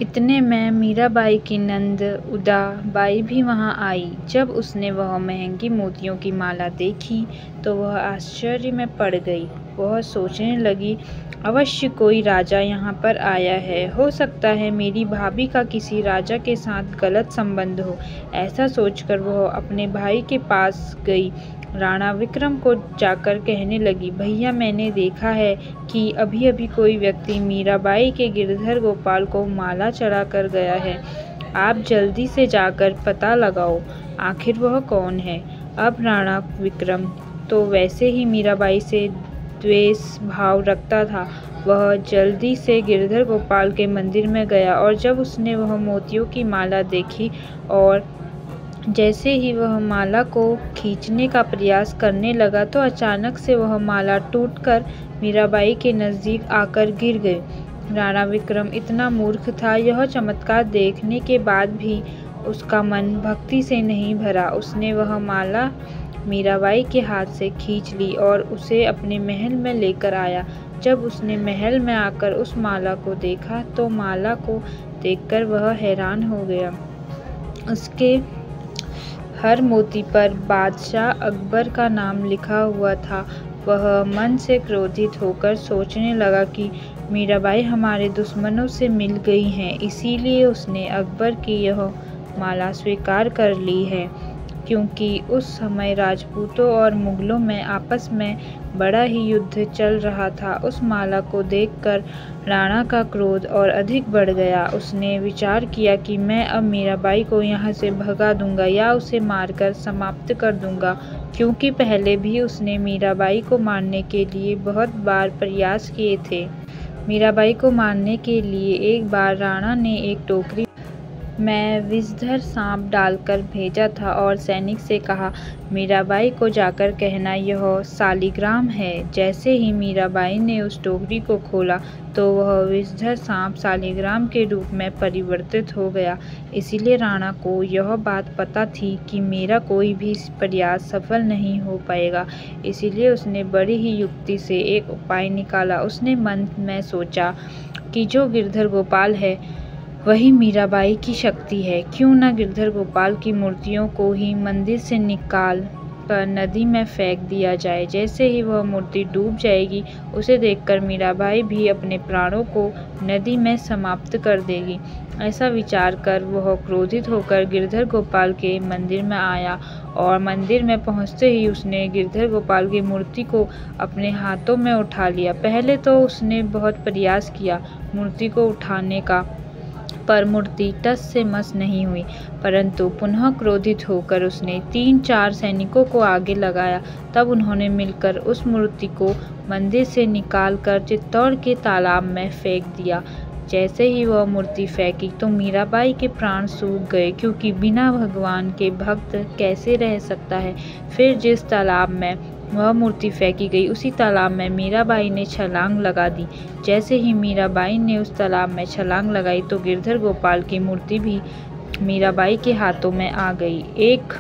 इतने में मीराबाई की नंद उदाबाई भी वहाँ आई। जब उसने वह महंगी मोतियों की माला देखी तो वह आश्चर्य में पड़ गई। वह सोचने लगी, अवश्य कोई राजा यहाँ पर आया है। हो सकता है मेरी भाभी का किसी राजा के साथ गलत संबंध हो। ऐसा सोचकर वह अपने भाई के पास गई। राणा विक्रम को जाकर कहने लगी, भैया मैंने देखा है कि अभी अभी कोई व्यक्ति मीराबाई के गिरधर गोपाल को माला चढ़ा कर गया है। आप जल्दी से जाकर पता लगाओ आखिर वह कौन है। अब राणा विक्रम तो वैसे ही मीराबाई से द्वेष भाव रखता था। वह जल्दी से गिरधर गोपाल के मंदिर में गया और जब उसने वह मोतियों की माला देखी और जैसे ही वह माला को खींचने का प्रयास करने लगा तो अचानक से वह माला टूटकर मीराबाई के नज़दीक आकर गिर गई। राणा विक्रम इतना मूर्ख था, यह चमत्कार देखने के बाद भी उसका मन भक्ति से नहीं भरा। उसने वह माला मीराबाई के हाथ से खींच ली और उसे अपने महल में लेकर आया। जब उसने महल में आकर उस माला को देखा तो माला को देखकर वह हैरान हो गया। उसके हर मोती पर बादशाह अकबर का नाम लिखा हुआ था। वह मन से क्रोधित होकर सोचने लगा कि मीराबाई हमारे दुश्मनों से मिल गई हैं, इसीलिए उसने अकबर की यह माला स्वीकार कर ली है। क्योंकि उस समय राजपूतों और मुगलों में आपस में बड़ा ही युद्ध चल रहा था। उस माला को देखकर राणा का क्रोध और अधिक बढ़ गया। उसने विचार किया कि मैं अब मीराबाई को यहाँ से भगा दूंगा या उसे मारकर समाप्त कर दूंगा, क्योंकि पहले भी उसने मीराबाई को मारने के लिए बहुत बार प्रयास किए थे। मीराबाई को मारने के लिए एक बार राणा ने एक टोकरी मैं विषधर सांप डालकर भेजा था और सैनिक से कहा, मीराबाई को जाकर कहना यह शालिग्राम है। जैसे ही मीराबाई ने उस टोकरी को खोला तो वह विषधर सांप शालिग्राम के रूप में परिवर्तित हो गया। इसीलिए राणा को यह बात पता थी कि मेरा कोई भी प्रयास सफल नहीं हो पाएगा। इसीलिए उसने बड़ी ही युक्ति से एक उपाय निकाला। उसने मन में सोचा कि जो गिरधर गोपाल है वही मीराबाई की शक्ति है। क्यों न गिरधर गोपाल की मूर्तियों को ही मंदिर से निकाल कर नदी में फेंक दिया जाए। जैसे ही वह मूर्ति डूब जाएगी उसे देखकर मीराबाई भी अपने प्राणों को नदी में समाप्त कर देगी। ऐसा विचार कर वह क्रोधित होकर गिरधर गोपाल के मंदिर में आया और मंदिर में पहुंचते ही उसने गिरधर गोपाल की मूर्ति को अपने हाथों में उठा लिया। पहले तो उसने बहुत प्रयास किया मूर्ति को उठाने का, पर मूर्ति टस से मस नहीं हुई। परंतु पुनः क्रोधित होकर उसने 3-4 सैनिकों को आगे लगाया। तब उन्होंने मिलकर उस मूर्ति को मंदिर से निकालकर चित्तौड़ के तालाब में फेंक दिया। जैसे ही वह मूर्ति फेंकी तो मीराबाई के प्राण सूख गए, क्योंकि बिना भगवान के भक्त कैसे रह सकता है। फिर जिस तालाब में वह मूर्ति फेंकी गई उसी तालाब में मीराबाई ने छलांग लगा दी। जैसे ही मीराबाई ने उस तालाब में छलांग लगाई तो गिरधर गोपाल की मूर्ति भी मीराबाई के हाथों में आ गई। एक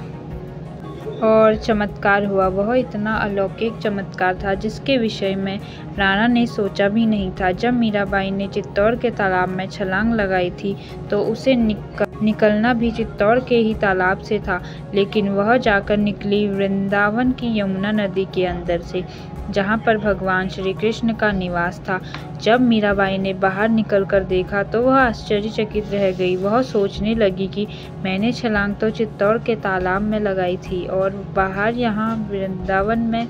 और चमत्कार हुआ। वह इतना अलौकिक चमत्कार था जिसके विषय में राणा ने सोचा भी नहीं था। जब मीराबाई ने चित्तौड़ के तालाब में छलांग लगाई थी तो उसे निकलना भी चित्तौड़ के ही तालाब से था, लेकिन वह जाकर निकली वृंदावन की यमुना नदी के अंदर से, जहाँ पर भगवान श्री कृष्ण का निवास था। जब मीराबाई ने बाहर निकलकर देखा तो वह आश्चर्यचकित रह गई। वह सोचने लगी कि मैंने छलांग तो चित्तौड़ के तालाब में लगाई थी और बाहर यहाँ वृंदावन में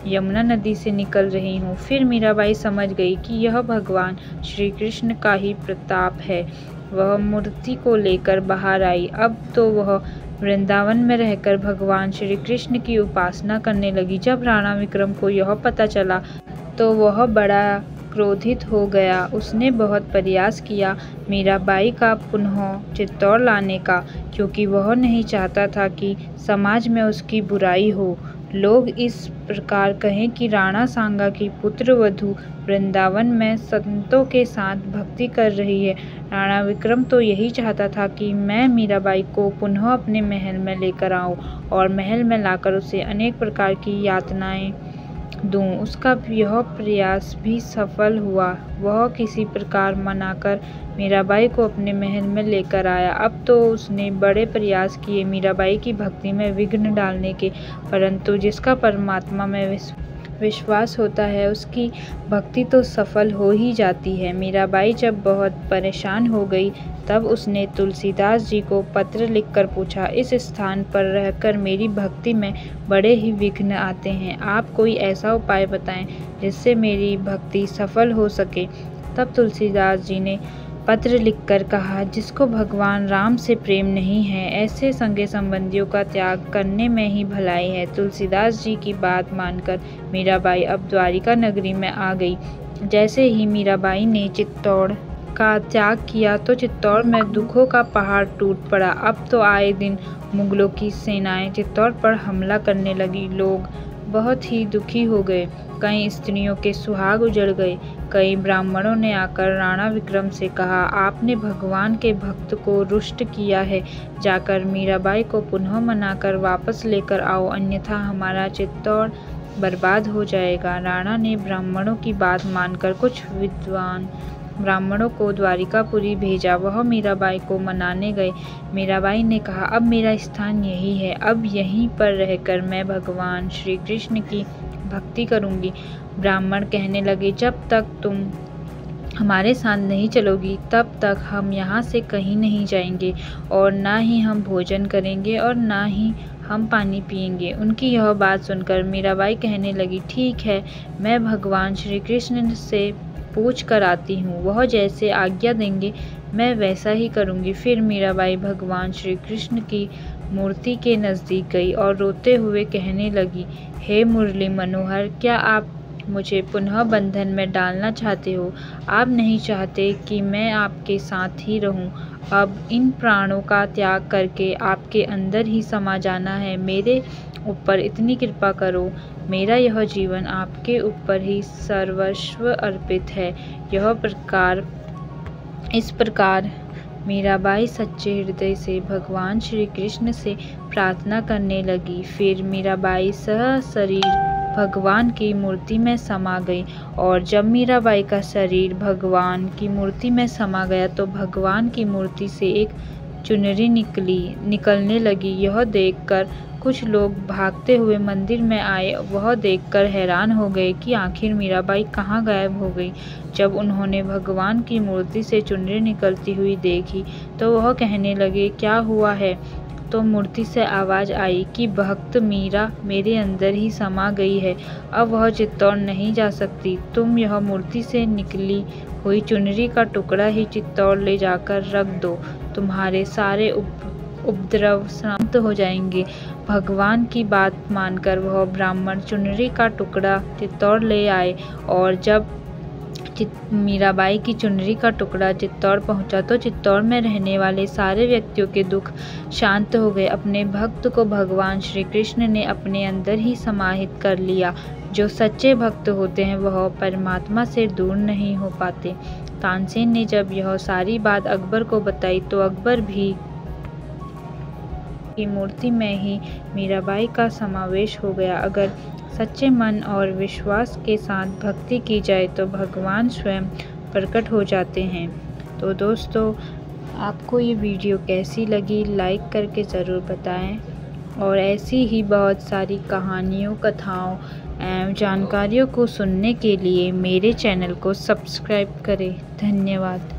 यमुना नदी से निकल रही हूँ। फिर मीराबाई समझ गई कि यह भगवान श्री कृष्ण का ही प्रताप है। वह मूर्ति को लेकर बाहर आई। अब तो वह वृंदावन में रहकर भगवान श्री कृष्ण की उपासना करने लगी। जब राणा विक्रम को यह पता चला तो वह बड़ा क्रोधित हो गया। उसने बहुत प्रयास किया मीराबाई का पुनः चित्तौड़ लाने का, क्योंकि वह नहीं चाहता था कि समाज में उसकी बुराई हो। लोग इस प्रकार कहें कि राणा सांगा की पुत्र वधू वृंदावन में संतों के साथ भक्ति कर रही है। राणा विक्रम तो यही चाहता था कि मैं मीराबाई को पुनः अपने महल में लेकर आऊं और महल में लाकर उसे अनेक प्रकार की यातनाएं दूं। उसका यह प्रयास भी सफल हुआ। वह किसी प्रकार मनाकर मीराबाई को अपने महल में लेकर आया। अब तो उसने बड़े प्रयास किए मीराबाई की भक्ति में विघ्न डालने के, परंतु जिसका परमात्मा में विश्वास होता है उसकी भक्ति तो सफल हो ही जाती है। मीराबाई जब बहुत परेशान हो गई तब उसने तुलसीदास जी को पत्र लिखकर पूछा, इस स्थान पर रहकर मेरी भक्ति में बड़े ही विघ्न आते हैं। आप कोई ऐसा उपाय बताएं जिससे मेरी भक्ति सफल हो सके। तब तुलसीदास जी ने पत्र लिखकर कहा, जिसको भगवान राम से प्रेम नहीं है ऐसे संगे संबंधियों का त्याग करने में ही भलाई है। तुलसीदास जी की बात मानकर मीराबाई अब द्वारिका नगरी में आ गई। जैसे ही मीराबाई ने चित्तौड़ का त्याग किया तो चित्तौड़ में दुखों का पहाड़ टूट पड़ा। अब तो आए दिन मुगलों की सेनाएं चित्तौड़ पर हमला करने लगी। लोग बहुत ही दुखी हो गए। कई स्त्रियों के सुहाग उजड़ गए। कई ब्राह्मणों ने आकर राणा विक्रम से कहा, आपने भगवान के भक्त को रुष्ट किया है, जाकर मीराबाई को पुनः मनाकर वापस लेकर आओ, अन्यथा हमारा चित्तौड़ बर्बाद हो जाएगा। राणा ने ब्राह्मणों की बात मानकर कुछ विद्वान ब्राह्मणों को द्वारिकापुरी भेजा। वह मीराबाई को मनाने गए। मीराबाई ने कहा, अब मेरा स्थान यही है, अब यहीं पर रहकर मैं भगवान श्री कृष्ण की भक्ति करूंगी। ब्राह्मण कहने लगे, जब तक तुम हमारे साथ नहीं चलोगी तब तक हम यहाँ से कहीं नहीं जाएंगे और ना ही हम भोजन करेंगे और ना ही हम पानी पिएंगे। उनकी यह बात सुनकर मीराबाई कहने लगी, ठीक है, मैं भगवान श्री कृष्ण से पूछ कर आती हूँ, वह जैसे आज्ञा देंगे मैं वैसा ही करूँगी। फिर मीराबाई भगवान श्री कृष्ण की मूर्ति के नज़दीक गई और रोते हुए कहने लगी, हे मुरली मनोहर, क्या आप मुझे पुनः बंधन में डालना चाहते हो? आप नहीं चाहते कि मैं आपके साथ ही रहूं? अब इन प्राणों का त्याग करके आपके अंदर ही समा जाना है। मेरे ऊपर इतनी कृपा करो, मेरा यह जीवन आपके ऊपर ही सर्वस्व अर्पित है। इस प्रकार मीराबाई सच्चे हृदय से भगवान श्री कृष्ण से प्रार्थना करने लगी। फिर मीराबाई सशरीर भगवान की मूर्ति में समा गई और जब मीराबाई का शरीर भगवान की मूर्ति में समा गया तो भगवान की मूर्ति से एक चुनरी निकलने लगी। यह देखकर कुछ लोग भागते हुए मंदिर में आए। वह देखकर हैरान हो गए कि आखिर मीराबाई कहाँ गायब हो गई। जब उन्होंने भगवान की मूर्ति से चुनरी निकलती हुई देखी तो वह कहने लगे, क्या हुआ है? तो मूर्ति से आवाज़ आई कि भक्त मीरा मेरे अंदर ही समा गई है, अब वह चित्तौड़ नहीं जा सकती। तुम यह मूर्ति से निकली हुई चुनरी का टुकड़ा ही चित्तौड़ ले जाकर रख दो, तुम्हारे सारे उपद्रव शांत हो जाएंगे। भगवान की बात मानकर वह ब्राह्मण चुनरी का टुकड़ा चित्तौड़ ले आए और जब मीराबाई की चुनरी का टुकड़ा चित्तौड़ पहुंचा तो चित्तौड़ में रहने वाले सारे व्यक्तियों के दुख शांत हो गए। अपने भक्त को भगवान श्री कृष्ण ने अपने अंदर ही समाहित कर लिया। जो सच्चे भक्त होते हैं वह परमात्मा से दूर नहीं हो पाते। तानसेन ने जब यह सारी बात अकबर को बताई तो अकबर भी की मूर्ति में ही मीराबाई का समावेश हो गया। अगर सच्चे मन और विश्वास के साथ भक्ति की जाए तो भगवान स्वयं प्रकट हो जाते हैं। तो दोस्तों, आपको ये वीडियो कैसी लगी लाइक करके ज़रूर बताएं और ऐसी ही बहुत सारी कहानियों, कथाओं एवं जानकारियों को सुनने के लिए मेरे चैनल को सब्सक्राइब करें। धन्यवाद।